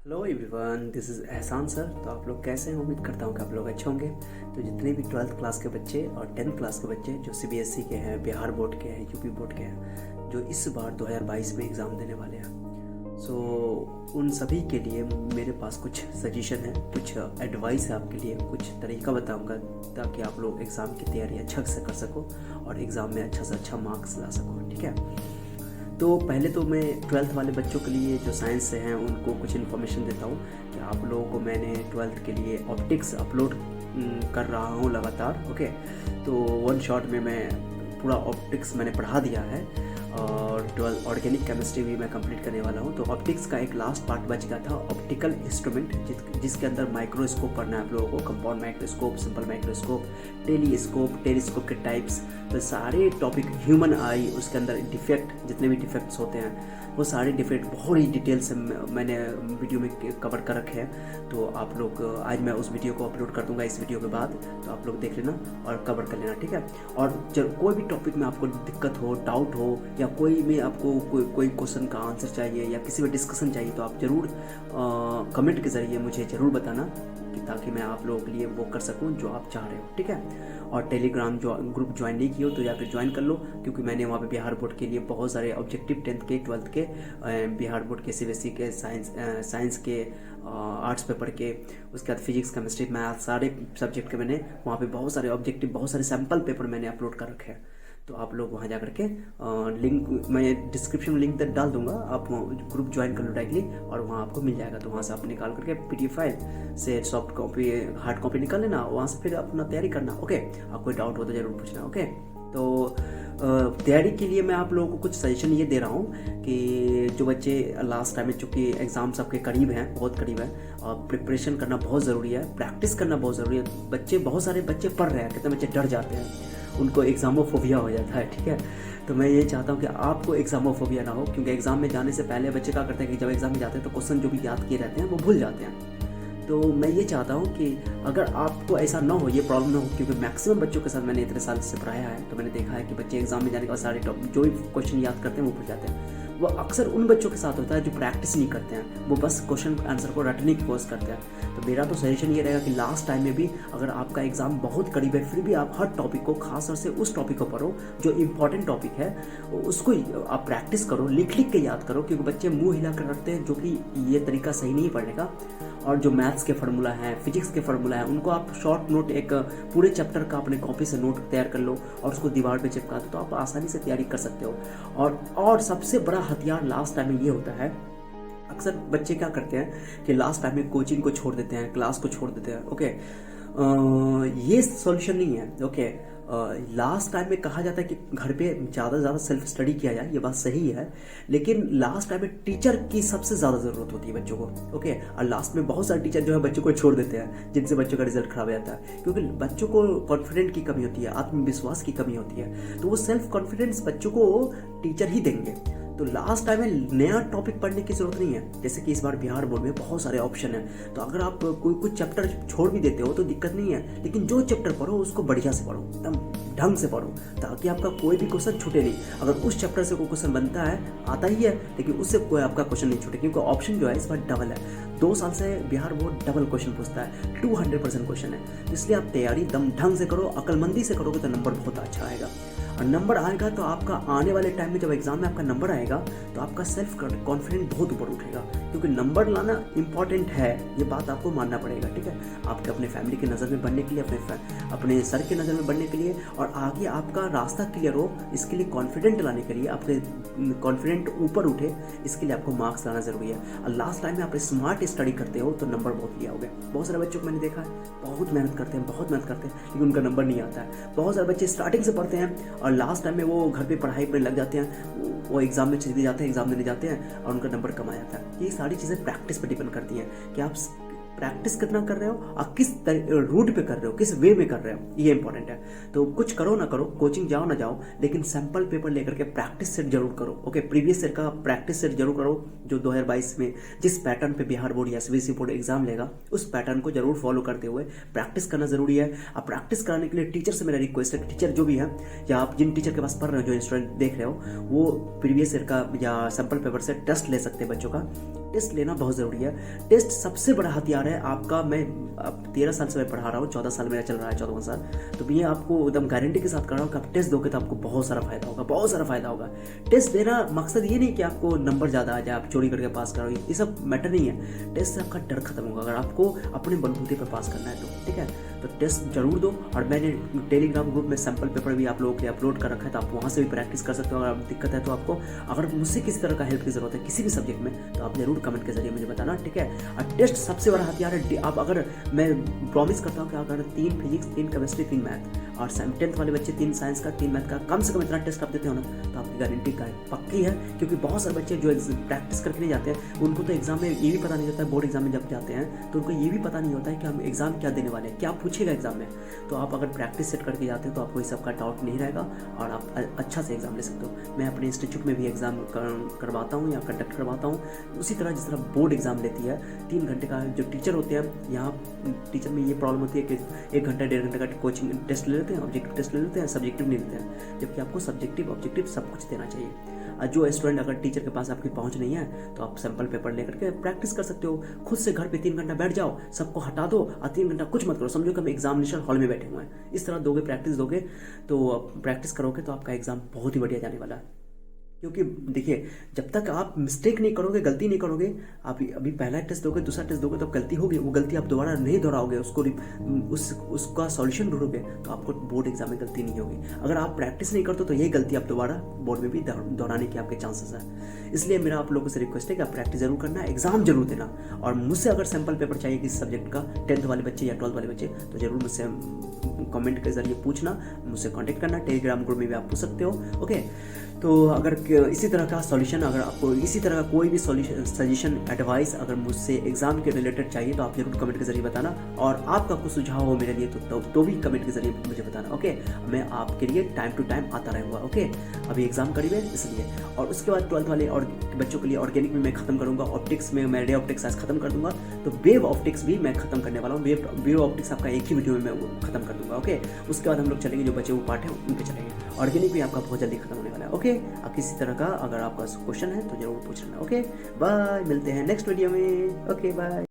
Hello everyone, this is एहसान sir. तो आप लोग कैसे हैं? उम्मीद करता हूँ कि आप लोग अच्छे होंगे। तो जितने भी 12th क्लास के बच्चे और 10th क्लास के बच्चे जो सीबीएसई के हैं, बिहार बोर्ड के हैं, यूपी बोर्ड के हैं, जो इस बार 2022 में एग्ज़ाम देने वाले हैं, सो उन सभी के लिए मेरे पास कुछ सजेशन है, कुछ एडवाइस है आपके लिए, कुछ तरीका बताऊंगा ताकि आप लोग एग्ज़ाम की तैयारी अच्छा से कर सको और एग्ज़ाम में अच्छा से अच्छा मार्क्स ला सको। ठीक है, तो पहले तो मैं 12th वाले बच्चों के लिए जो साइंस से हैं उनको कुछ इन्फॉर्मेशन देता हूँ कि आप लोगों को मैंने 12th के लिए ऑप्टिक्स अपलोड कर रहा हूँ लगातार। ओके, तो वन शॉट में मैं पूरा ऑप्टिक्स मैंने पढ़ा दिया है और 12 ऑर्गेनिक केमिस्ट्री भी मैं कंप्लीट करने वाला हूँ। तो ऑप्टिक्स का एक लास्ट पार्ट बच गया था, ऑप्टिकल इंस्ट्रूमेंट, जिसके अंदर माइक्रोस्कोप पढ़ना है आप लोगों को, compound microscope, simple microscope, telescope के टाइप्स, तो सारे टॉपिक, ह्यूमन आई, उसके अंदर डिफेक्ट, जितने भी डिफेक्ट्स होते हैं वो सारे डिफेक्ट बहुत ही डिटेल से मैंने वीडियो में कवर कर रखे हैं। तो आप लोग, आज मैं उस वीडियो को अपलोड कर दूंगा इस वीडियो के बाद, तो आप लोग देख लेना और कवर कर लेना। ठीक है, और जब कोई भी टॉपिक में आपको दिक्कत हो, डाउट हो, या कोई भी आपको कोई क्वेश्चन का आंसर चाहिए या किसी में डिस्कशन चाहिए, तो आप ज़रूर कमेंट के ज़रिए मुझे ज़रूर बताना कि ताकि मैं आप लोगों के लिए वो कर सकूं जो आप चाह रहे हो। ठीक है, और टेलीग्राम जो ग्रुप ज्वाइन नहीं किया हो तो जाकर ज्वाइन कर लो, क्योंकि मैंने वहाँ पे बिहार बोर्ड के लिए बहुत सारे ऑब्जेक्टिव 10th के 12th के, बिहार बोर्ड के सीबीएसई के साइंस के, आर्ट्स पेपर के, उसके बाद फिजिक्स, केमिस्ट्री, मैथ, सारे सब्जेक्ट के मैंने वहाँ पे बहुत सारे ऑब्जेक्टिव, बहुत सारे सैम्पल पेपर मैंने अपलोड कर रखे हैं। तो आप लोग वहाँ जा करके लिंक मैं डिस्क्रिप्शन में लिंक तक डाल दूंगा, आप ग्रुप ज्वाइन कर लो डायरेक्टली और वहाँ आपको मिल जाएगा। तो वहाँ से आप निकाल करके पीडीएफ फाइल से सॉफ्ट कॉपी, हार्ड कॉपी निकाल लेना, वहाँ से फिर अपना तैयारी करना। ओके, आप कोई डाउट हो तो ज़रूर पूछना। ओके, तो तैयारी के लिए मैं आप लोगों को कुछ सजेशन ये दे रहा हूँ कि जो बच्चे लास्ट टाइम में, चूँकि एग्ज़ाम सबके करीब हैं, बहुत करीब है, और प्रिपरेशन करना बहुत ज़रूरी है, प्रैक्टिस करना बहुत ज़रूरी है। बच्चे, बहुत सारे बच्चे पढ़ रहे हैं, कितने बच्चे डर जाते हैं, उनको एग्ज़ामोफोबिया हो जाता है। ठीक है, तो मैं ये चाहता हूँ कि आपको एग्ज़ामोफोबिया ना हो, क्योंकि एग्ज़ाम में जाने से पहले बच्चे क्या करते हैं कि जब एग्ज़ाम में जाते हैं तो क्वेश्चन जो भी याद किए रहते हैं वो भूल जाते हैं। तो मैं ये चाहता हूँ कि अगर आपको ऐसा ना हो, ये प्रॉब्लम ना हो, क्योंकि मैक्सिमम बच्चों के साथ मैंने इतने साल से पढ़ाया है, तो मैंने देखा है कि बच्चे एग्जाम में जाने के बाद सारे जो भी क्वेश्चन याद करते हैं वो भूल जाते हैं। वो अक्सर उन बच्चों के साथ होता है जो प्रैक्टिस नहीं करते हैं, वो बस क्वेश्चन आंसर को रटने की कोशिश करते हैं। तो मेरा तो सजेशन ये रहेगा कि लास्ट टाइम में भी अगर आपका एग्जाम बहुत करीब है, फिर भी आप हर टॉपिक को, खासतौर से उस टॉपिक को पढ़ो जो इंपॉर्टेंट टॉपिक है, उसको आप प्रैक्टिस करो, लिख लिख के याद करो, क्योंकि बच्चे मुंह हिला कर रखते हैं, जो कि ये तरीका सही नहीं है पढ़ने का। और जो मैथ्स के फार्मूला हैं, फिजिक्स के फार्मूला हैं, उनको आप शॉर्ट नोट, एक पूरे चैप्टर का अपने कॉपी से नोट तैयार कर लो और उसको दीवार पे चिपका दो, तो आप आसानी से तैयारी कर सकते हो। और सबसे बड़ा हथियार लास्ट टाइम में ये होता है, अक्सर बच्चे क्या करते हैं कि लास्ट टाइम में कोचिंग को छोड़ देते हैं, क्लास को छोड़ देते हैं। ओके, ये सॉल्यूशन नहीं है। ओके, लास्ट टाइम में कहा जाता है कि घर पे ज़्यादा से ज़्यादा सेल्फ स्टडी किया जाए, ये बात सही है, लेकिन लास्ट टाइम में टीचर की सबसे ज़्यादा ज़रूरत होती है बच्चों को। ओके, और लास्ट में बहुत सारे टीचर जो है बच्चों को छोड़ देते हैं, जिनसे बच्चों का रिजल्ट खराब हो जाता है, क्योंकि बच्चों को कॉन्फिडेंट की कमी होती है, आत्मविश्वास की कमी होती है, तो वो सेल्फ कॉन्फिडेंस बच्चों को टीचर ही देंगे। तो लास्ट टाइम में नया टॉपिक पढ़ने की जरूरत नहीं है, जैसे कि इस बार बिहार बोर्ड में बहुत सारे ऑप्शन है, तो अगर आप कोई कुछ चैप्टर छोड़ भी देते हो तो दिक्कत नहीं है, लेकिन जो चैप्टर पढ़ो उसको बढ़िया से पढ़ो, एकदम ढंग से पढ़ो, ताकि आपका कोई भी क्वेश्चन छूटे नहीं। अगर उस चैप्टर से कोई क्वेश्चन बनता है, आता ही है, लेकिन उससे कोई आपका क्वेश्चन नहीं छूटे, क्योंकि ऑप्शन जो है इस बार डबल है। 2 साल से बिहार बोर्ड डबल क्वेश्चन पूछता है, 200% क्वेश्चन है, तो इसलिए आप तैयारी दम ढंग से करो, अकलमंदी से करोगे तो नंबर बहुत अच्छा आएगा। और नंबर आएगा तो आपका आने वाले टाइम में जब एग्जाम में आपका नंबर आएगा तो आपका सेल्फ कॉन्फिडेंस बहुत ऊपर उठेगा, क्योंकि नंबर लाना इंपॉर्टेंट है, ये बात आपको मानना पड़ेगा। ठीक है, आपके अपने फैमिली की नज़र में बढ़ने के लिए, अपने सर की नज़र में बढ़ने के लिए, और आगे आपका रास्ता क्लियर हो, इसके लिए कॉन्फिडेंट लाने के लिए, आपके कॉन्फिडेंट ऊपर उठे, इसके लिए आपको मार्क्स लाना जरूरी है। और लास्ट टाइम में आप स्मार्ट स्टडी करते हो तो नंबर बहुत लिया होगा। बहुत सारे बच्चों को मैंने देखा है, बहुत मेहनत करते हैं, लेकिन उनका नंबर नहीं आता है। बहुत सारे बच्चे स्टार्टिंग से पढ़ते हैं और लास्ट टाइम में वो घर पे पढ़ाई पर लग जाते हैं, वो एग्जाम में चले जाते हैं, एग्जाम देने जाते हैं और उनका नंबर कम आ जाता है। ये सारी चीज़ें प्रैक्टिस पर डिपेंड करती हैं कि आप प्रैक्टिस कितना कर रहे हो और किस रूट पे कर रहे हो, किस वे में कर रहे हो, ये इंपॉर्टेंट है। तो कुछ करो ना करो, कोचिंग जाओ ना जाओ, लेकिन सैंपल पेपर लेकर के प्रैक्टिस सेट जरूर करो। ओके, प्रीवियस ईयर का प्रैक्टिस सेट जरूर करो, जो 2022 में जिस पैटर्न पे बिहार बोर्ड या सीबीएसई बोर्ड एग्जाम लेगा उस पैटर्न को जरूर फॉलो करते हुए प्रैक्टिस करना जरूरी है। अब प्रैक्टिस कराने के लिए टीचर से मेरा रिक्वेस्ट है, टीचर जो भी है या आप जिन टीचर के पास पढ़ रहे हो, जो स्टूडेंट देख रहे हो, वो प्रीवियस ईयर का या सैंपल पेपर से टेस्ट ले सकते हैं बच्चों का। टेस्ट लेना बहुत ज़रूरी है। टेस्ट सबसे बड़ा हथियार है आपका। मैं अब 13 साल से मैं पढ़ा रहा हूँ, 14 साल मेरा चल रहा है, 14वां साल। तो मैं आपको एकदम गारंटी के साथ कर रहा हूँ कि आप टेस्ट दोगे तो आपको बहुत सारा फायदा होगा, बहुत सारा फायदा होगा। टेस्ट देना मकसद ये नहीं कि आपको नंबर ज़्यादा आ जाए, आप चोरी करके पास करो, ये सब मैटर नहीं है। टेस्ट से आपका डर खत्म होगा अगर आपको अपने बलबूते पर पास करना है तो, ठीक है। तो टेस्ट जरूर दो। और मैंने टेलीग्राम ग्रुप में सैंपल पेपर भी आप लोगों के अपलोड कर रखा है, तो आप वहाँ से भी प्रैक्टिस कर सकते हो। अगर दिक्कत है तो आपको, अगर मुझसे किसी तरह का हेल्प की जरूरत है किसी भी सब्जेक्ट में, तो आप जरूर कमेंट के जरिए मुझे बताना, ठीक है। और टेस्ट सबसे बड़ा हथियार है। आप अगर, मैं प्रॉमिस करता हूँ कि अगर 3 फिजिक्स, 3 केमिस्ट्री, 3 मैथ और 10th वाले बच्चे 3 साइंस का, 3 मैथ का कम से कम इतना टेस्ट आप देते हो ना, तो आपकी गारंटी का पक्की है। क्योंकि बहुत सारे बच्चे जो प्रैक्टिस करके नहीं जाते हैं, उनको तो एग्जाम में ये भी पता नहीं होता है, बोर्ड एग्जाम में जब जाते हैं तो उनको ये भी पता नहीं होता है कि हम एग्जाम क्या देने वाले हैं, क्या पूछेगा एग्जाम में। तो आप अगर प्रैक्टिस सेट करके जाते हो तो आपको इस सब का डाउट नहीं रहेगा और आप अच्छा से एग्जाम ले सकते हो। मैं अपने इंस्टीट्यूट में भी एग्जाम करवाता हूँ या कंडक्ट करवाता हूँ, उसी तरह जिस तरह बोर्ड एग्जाम लेती है। 3 घंटे का जो टीचर होते हैं यहाँ, टीचर में ये प्रॉब्लम होती है कि 1 घंटा 1.5 घंटे का कोचिंग टेस्ट ले लेते हैं, ऑब्जेक्टिव टेस्ट ले लेते हैं, सब्जेक्टिव नहीं लेते हैं। जबकि आपको सब्जेक्टिव ऑब्जेक्टिव सब कुछ देना चाहिए। जो स्टूडेंट अगर टीचर के पास आपकी पहुंच नहीं है तो आप सैंपल पेपर लेकर के प्रैक्टिस कर सकते हो। खुद से घर पे 3 घंटा बैठ जाओ, सबको हटा दो और 3 घंटा कुछ मत करो, समझो कि हम एग्जामिनेशन हॉल में बैठे हुए हैं। इस तरह दोगे, प्रैक्टिस दोगे तो प्रैक्टिस करोगे तो आपका एग्जाम बहुत ही बढ़िया जाने वाला है। क्योंकि देखिए, जब तक आप मिस्टेक नहीं करोगे, गलती नहीं करोगे, आप अभी पहला टेस्ट दोगे, दूसरा टेस्ट दोगे तो गलती होगी, वो गलती आप दोबारा नहीं दोहराओगे, उसका सॉल्यूशन ढूंढोगे तो आपको बोर्ड एग्जाम में गलती नहीं होगी। अगर आप प्रैक्टिस नहीं करते तो यही गलती आप दोबारा बोर्ड में भी दोहराने के आपके चांसेस है। इसलिए मेरा आप लोगों से रिक्वेस्ट है कि आप प्रैक्टिस जरूर करना, एग्जाम जरूर देना। और मुझसे अगर सैंपल पेपर चाहिए किसी सब्जेक्ट का, 10th वाले बच्चे या 12th वाले बच्चे, तो जरूर मुझसे कमेंट के जरिए पूछना, मुझसे कांटेक्ट करना। टेलीग्राम ग्रुप में भी आप पूछ सकते हो, ओके। तो अगर इसी तरह का सॉल्यूशन, अगर आपको इसी तरह का कोई भी सॉल्यूशन, सजेशन, एडवाइस अगर मुझसे एग्जाम के रिलेटेड चाहिए तो आप जरूर कमेंट के जरिए बताना। और आपका कुछ सुझाव हो मेरे लिए तो भी कमेंट के जरिए मुझे बताना, ओके। मैं आपके लिए टाइम टू टाइम आता रहूँगा, ओके। अभी एग्जाम करीब है इसलिए। और उसके बाद 12th वाले और बच्चों के लिए ऑर्गेनिक में मैं खत्म करूँगा, ऑप्टिक्स में मैं रे ऑप्टिक्स आज खत्म कर दूंगा। तो वेव ऑप्टिक्स भी मैं खत्म करने वाला हूँ। वेव ऑप्टिक्स आपका एक ही वीडियो में मैं खत्म कर दूंगा, ओके। उसके बाद हम लोग चलेंगे, जो बचे हुए पार्ट है उन पे चलेंगे। ऑर्गेनिक भी आपका बहुत जल्दी खत्म होने वाला है, ओके। किसी तरह का अगर आपका क्वेश्चन है तो जरूर पूछ लेना, ओके। बाय, मिलते हैं नेक्स्ट वीडियो में, ओके बाय।